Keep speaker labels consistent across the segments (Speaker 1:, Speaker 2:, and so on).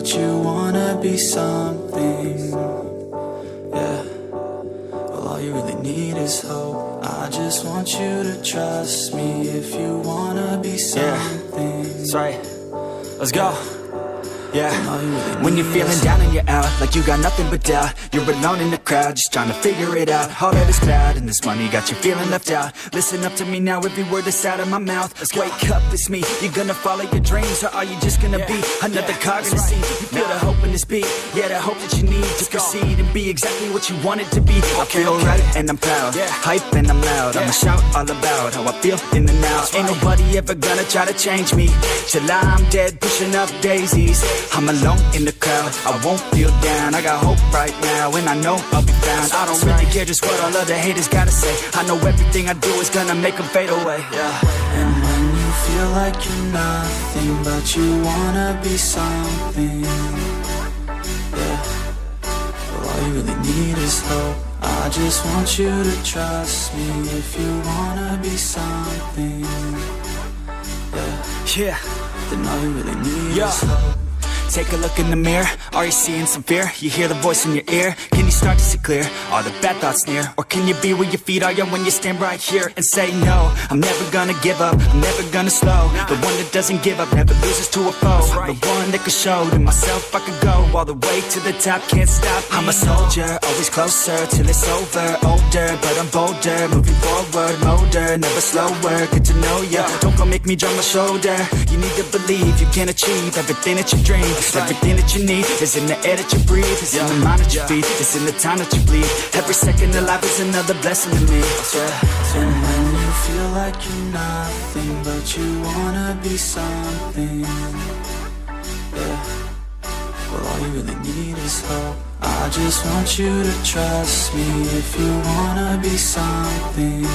Speaker 1: but you wanna be something. Yeah, well, all you really need is hope. I just want you to trust me if you wanna be something.
Speaker 2: That's right. Let's go. Yeah, when you're feeling down and you're out, like you got nothing but doubt, you're alone in the crowd, just trying to figure it out. All that is cloud and this money got you feeling left out. Listen up to me now, every word that's out of my mouth. Wake up, it's me. You're gonna follow your dreams, or are you just gonna be another cog in the scene? You feel the hope in this beat, yeah, the hope that you need to proceed and be exactly what you want it to be. I feel right and I'm proud, hype and I'm loud. I'ma shout all about how I feel in the now. Ain't nobody ever gonna try to change me till I'm dead, pushing up daisies. I'm alone in the crowd, I won't feel down. I got hope right now, and I know I'll be found. I don't really care just what all other haters gotta say. I know everything I do is gonna make them fade away.
Speaker 1: And when you feel like you're nothing, but you wanna be something. Yeah, well, all you really need is hope. I just want you to trust me if you wanna be something. Yeah, then all you really need is hope.
Speaker 2: Take a look in the mirror, are you seeing some fear? You hear the voice in your ear, can you start to see clear? Are the bad thoughts near? Or can you be where your feet are, when you stand right here and say no? I'm never gonna give up, I'm never gonna slow. The one that doesn't give up, never loses to a foe. The one that could show to myself I could go all the way to the top, can't stop me. I'm a soldier, always closer till it's over. Older, but I'm bolder, moving forward, motor, never slower. Good to know ya, don't go make me drop my shoulder. You need to believe you can achieve everything that you dream. Everything that you need is in the air that you breathe. It's in the mind that you feed, it's in the time that you bleed. Every second of life is another blessing to me.
Speaker 1: And when you feel like you're nothing, but you wanna be something. Yeah, well, all you really need is hope. I just want you to trust me if you wanna be something.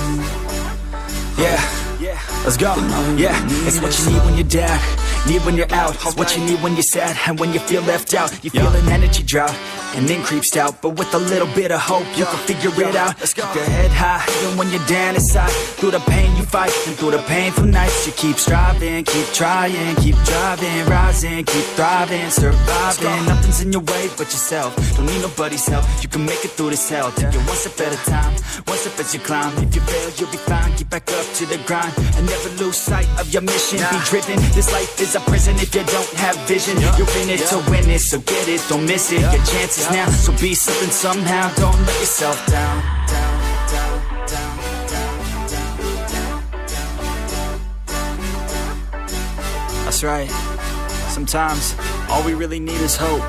Speaker 2: Let's go. It's what you need when you're down, need when you're out. It's what you need when you're sad and when you feel left out. You feel an energy drought and then creeps out, but with a little bit of hope you can figure it out. Keep your head high even when you're down inside. Through the pain you fight and through the painful nights you keep striving, keep trying, keep driving, rising, keep thriving, surviving. Nothing's in your way but yourself, don't need nobody's help. You can make it through this hell, take it one step at a time, one step as you climb. If you fail you'll be fine, get back up to the grind and never lose sight of your mission. Be driven, this life is a prison if you don't have vision. You're in it to win it, so get it, don't miss it. Your chances now, so be something somehow. Don't let yourself down. That's right. Sometimes all we really need is hope.